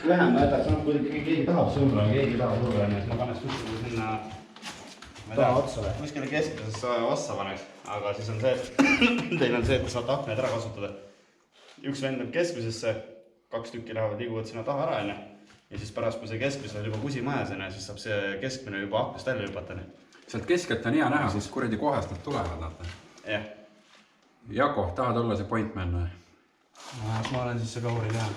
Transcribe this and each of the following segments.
vähem ma jätaks, kui keegi tahab surra, keegi tahab surra, siis ma paneks kuskile sinna kuskile keskmisesse ossa paneks, aga siis on see, teil on see, et te saate akned ära kasutada. Üks vend on keskmisesse, 2 tükki lähevad liiguvad sinna taha ära, ja siis pärast, kui see keskmisel juba kusimajas, siis saab see keskmine juba aknast välja hüpata. Sealt keskelt on hea näha, siis kuradi kohast nad tulevad. Jah. Jako, tahad olla see pointman või? Ma olen siis see kauri teha.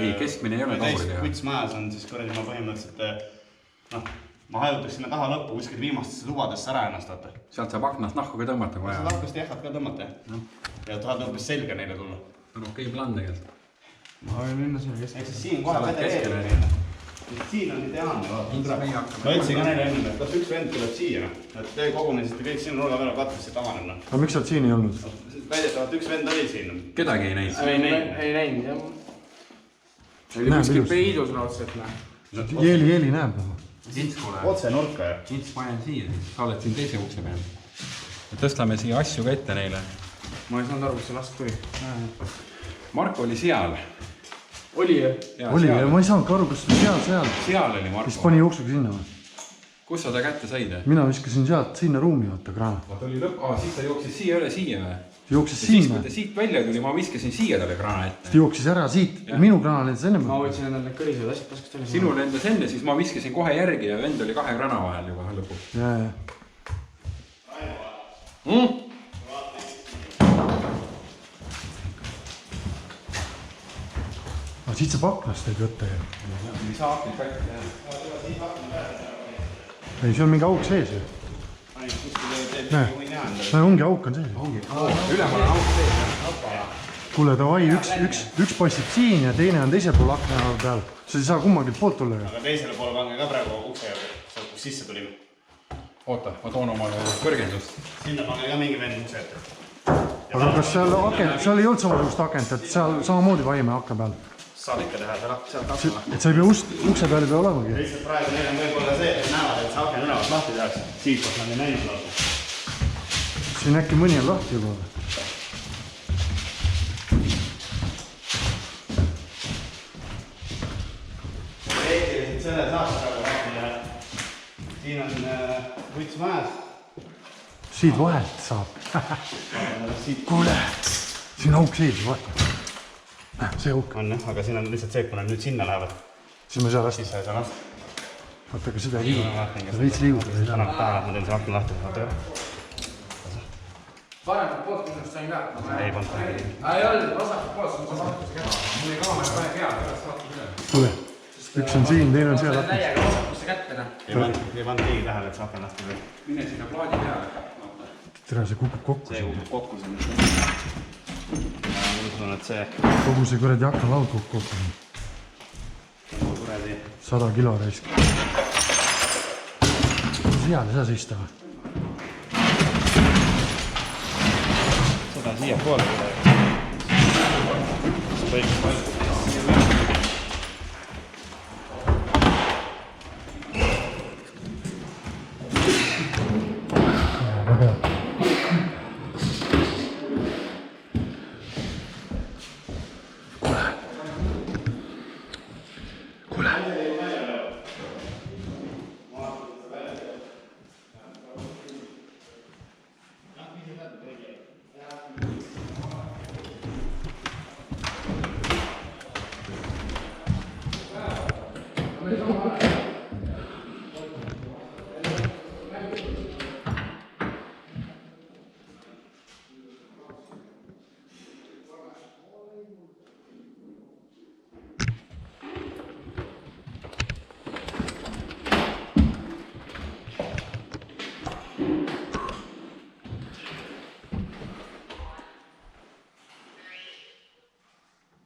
Ei, keskmine ei ole kauri teha. Kuts majas on siis kuradi ma põhimõtteliselt, ma hajutaks sinna taha lõppu kuskil viimastesse tubadesse ära ennast. Sealt saab aknast nahku ka tõmmata vaja. Saab aknast jahvad ka tõmmata. Ja tahad õppis selga neile tulla. On okei plaan tegelikult. Ma võin minna sinna keskele. Eks siin kohe vedereerida. Siin on ideaalne. Ma ütlesin ka neile enne, et kas üks vend tuleb siia. Te kogunesite kõik siin nurga peale katrisse tavanema. Aga miks sa siin ei olnud? Väidetavalt üks vend oli siin. Kedagi ei näinud? Ei näinud, jah. Oli kuskil peidus raudselt. Jeeli näeb. Ints, kuule. Otse nurka, jah. Ints, ma jään siia. Sa oled siin teise ukse peal. Tõstame siia asju ka ette neile. Ma ei saanud aru, kus see last tuli. Marko oli seal. Oli, jah? Oli, ma ei saanud aru, kas seal. Seal oli Marko. Mis pani jooksuga sinna või? Kus sa ta kätte said? Mina viskasin sealt sinna ruumi vaata kraana. Vaata oli lõpp. Siis ta jooksis siia üle siia või? Jooksis siis, sinna. Kui ta siit välja tuli, ma viskasin siia talle kraana ette. Ta jooksis ära siit. Minu kraana lendas enne. Ma võtsin endal need kõrised asjad paskast oli. Sinu lendas enne, siis ma viskasin kohe järgi ja vend oli 2 kraana vahel juba lõpuks. Jaa. Aga siit saab aknast ei võtta ju. Ei saa aknid kätte teha. Ei, see on mingi auk sees ju. Näe, ongi auk on sees. Ülemal on auk sees. Kuule, davai, üks passib siin ja teine on teisel pool akna peal. Sa ei saa kummagilt poolt tulla ju. Aga teisele poole pange ka praegu ukse juurde, kus sisse tulime. Oota, ma toon oma kõrgendust. Sinna pange ka mingi vend ukse ette. Aga kas seal ei olnud samasugust akent, et seal samamoodi vaime akna peal? Saab ikka teha seal akna. Et sa ei pea ukse peal ei pea olemagi. Lihtsalt praegu neil on võib-olla see, et näevad, et see aken ülevalt lahti tehakse. Siit kus nad ei näinud lahti. Siin äkki mõni on lahti juba. Eetiliselt selle saaks praegu lahti. Siin on võts majas. Siit vahelt saab. Kuule, siin auk sees, vaata. See auk. On jah, aga siin on lihtsalt see, kui nad nüüd sinna lähevad. Siis ma ei saa lasta. Siis sa ei saa lasta. Vaata, aga seda ei liiguta. Veits liiguta. Tänan päevad, ma teen see akna lahti. Vaata ära. Paremat poolt minust sain ka. Ei pannud tähele. Ei olnud, vasakut poolt, see on vasakuse käha. Mul ei kaamera pähe kea, pärast vaatad üle. Kuule, üks on siin, teine on seal. Ma täiega vasakusse kätte. Ei pannud keegi tähele, et see aken lahti või. Mine sinna plaadi peale. Tere, see kukub kokku. See kukub kokku siin. Ma usun, et see... Kogu see kuradi aknalaud kukub kokku. Kuradi... 100 kilo raisk. Seal ei saa seista või? Seda siia poole kuidagi. Võiks palju.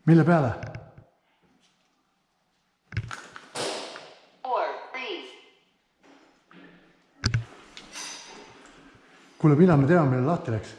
Mille peale? Kuule, mina me teame, mille lahti läks.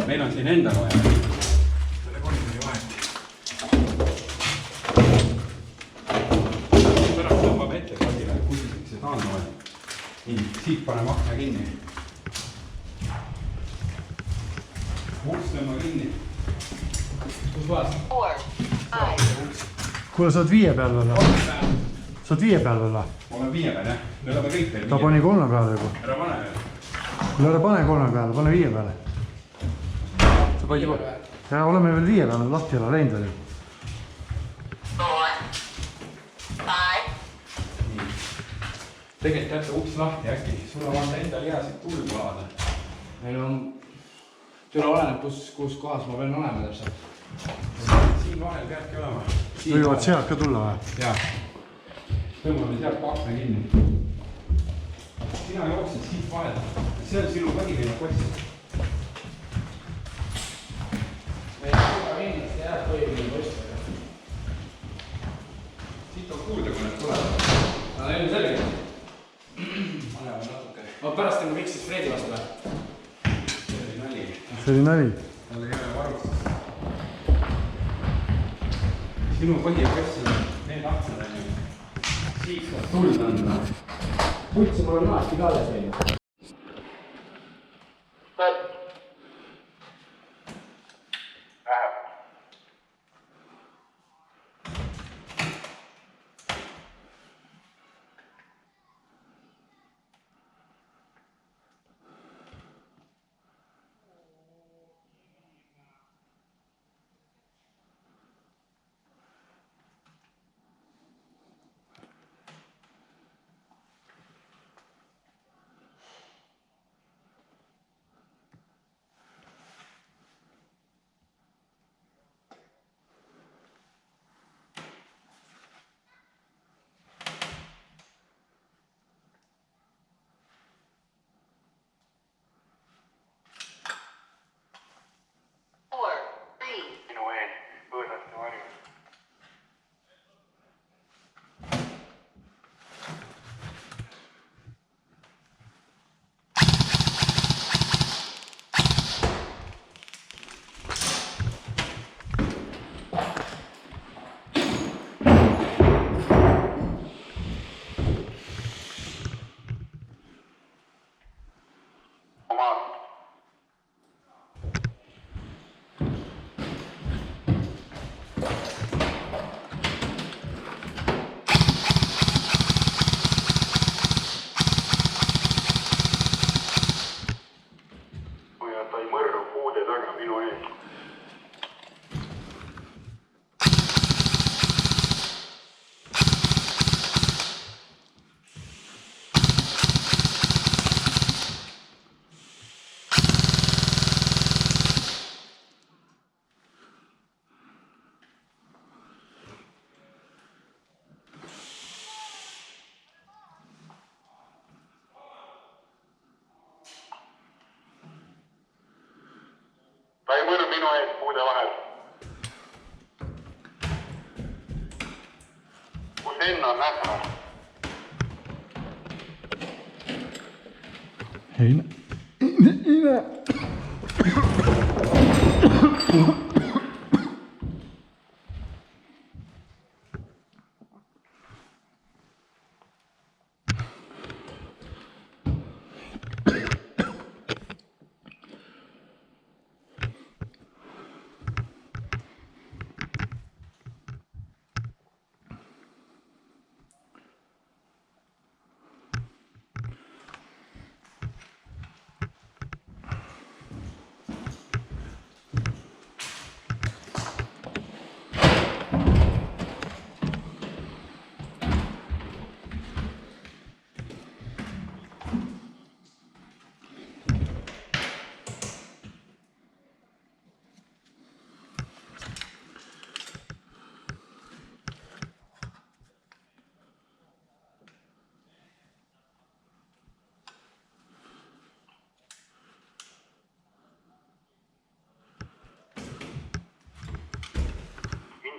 meil on siin endal vaja. Selle koridori vahelt. Pärast tõmbab ette kadile, kusitakse taanduvalt. Nii, siit paneme akna kinni. Uks tõmba kinni. Kus vaas? Kuule, sa oled 5 peal veel? Sa oled 5 peal veel? Ma olen 5 peal, jah. Me oleme kõik veel 5. Ta pani 3 peale juba. Ära pane veel. Kuule, ära pane 3 peale, pane 5 peale. Sa panid juba... Ja oleme veel 5 peale, lahti ei ole läinud veel. Tegelikult jätta uks lahti äkki. Sul on vaata endal hea siit tuld vaada. Meil on... Tule oleneb, kus kohas ma pean olema täpselt. Siin vahel peabki olema. Võivad sealt ka tulla või? Jaa. Tõmbame sealt akna kinni. Sina jooksed siit vahel. See on sinu põhiline post. Meil on väga kindlasti jah põhiline post. Siit on kuulda, kui need tulevad. No neil on selge. Paneme natuke. Ma pärast teeme kõik siis Fredi vastu või? See oli nali. See oli nali. Talle ei ole varustus. Sinu põhipostsil on need aknad on ju. Siit saab tuld anda. Putsi mul on naasti ka alles meil. Ta ei mõõnu minu ees puude vahel. Kus enne on näha? Ei näe.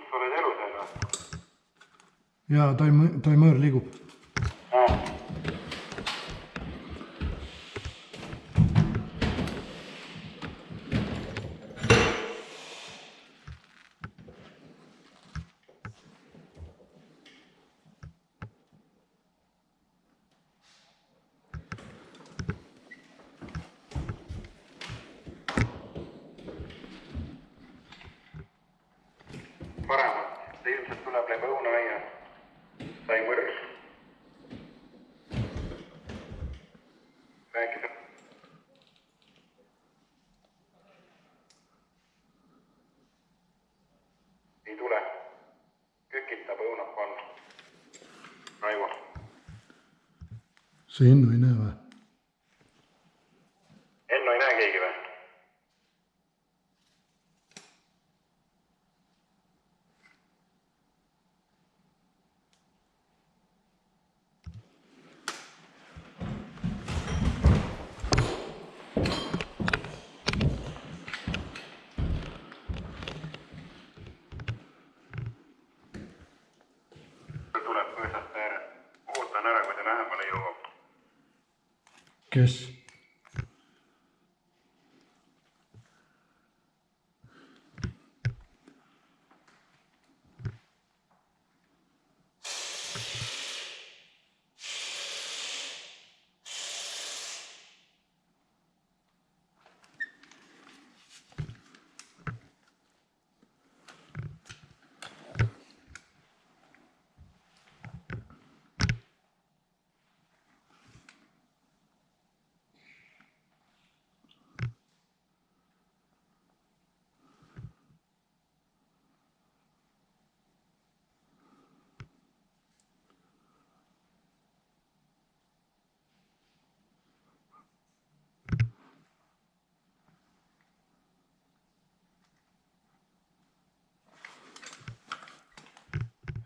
Sa oled elus, ega? Jaa, taimõõr liigub. sa Ennu ei näe või? Enno ei näe keegi või? Tuleb põõsata ära. Ootan ära, kui ta lähemale jõuab. Kes?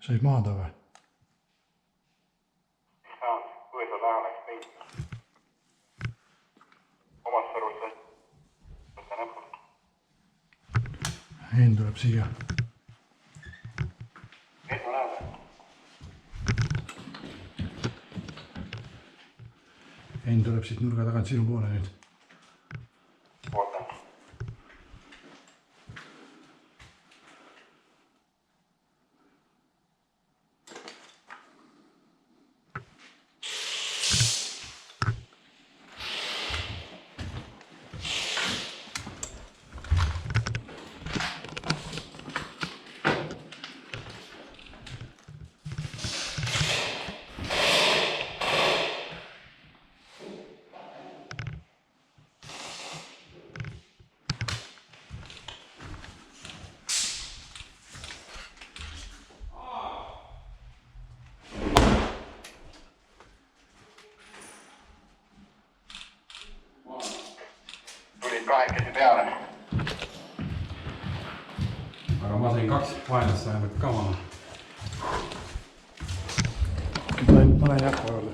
Said maada või? Saan, põõsa taha läks peita. Omast arust võtta näpust. Henn tuleb siia. Enno näeb. Henn tuleb siit nurga tagant sinu poole nüüd. Ootan. Tulid kahekesi peale. aga ma sain 2 vaenlast vähemalt ka maha. Ma lähen Jako juurde.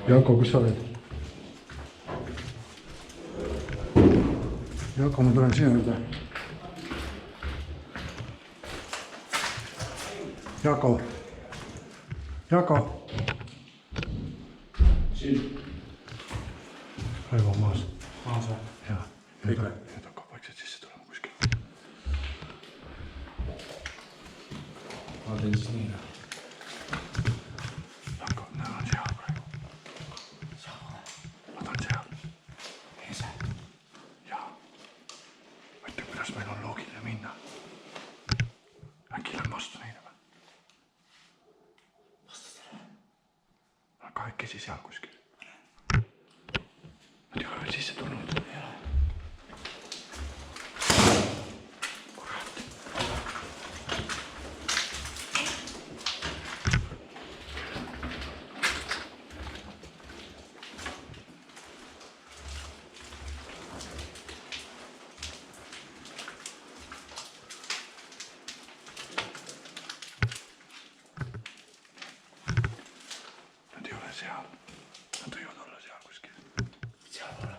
Jako, kus sa oled? Jako, ma tulen sinu juurde. Jako. Jako. Raivo on maas. Maas või? Jaa. Nüüd hakkab vaikselt sisse tulema kuskil. Ma teen siis nii. Jako, nad on seal praegu. Nad on seal. Jaa. Mõtle, kuidas meil on loogiline minna. Äkki lähen vastu neile või? Nad kahekesi seal kuskil. Nad ei ole veel sisse tulnud. Nad ei ole seal. Nad võivad olla seal kuskil. Seal pole.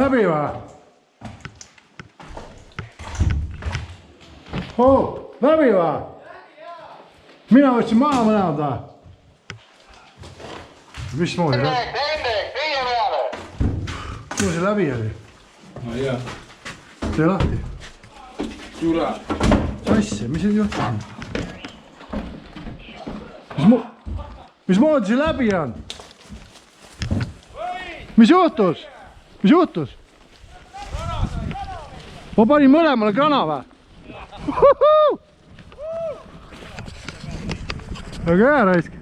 Läbi või? Läbi või? Mina võtsin maha mõlemad või? Mismoodi? Kuhu see läbi oli? ma ei tea. Tee lahti. Jura. Asja, mis nüüd juhtus? Mismoodi see läbi on? Mis juhtus? Mis juhtus? Ma panin mõlemale kana või? Väga hea raisk.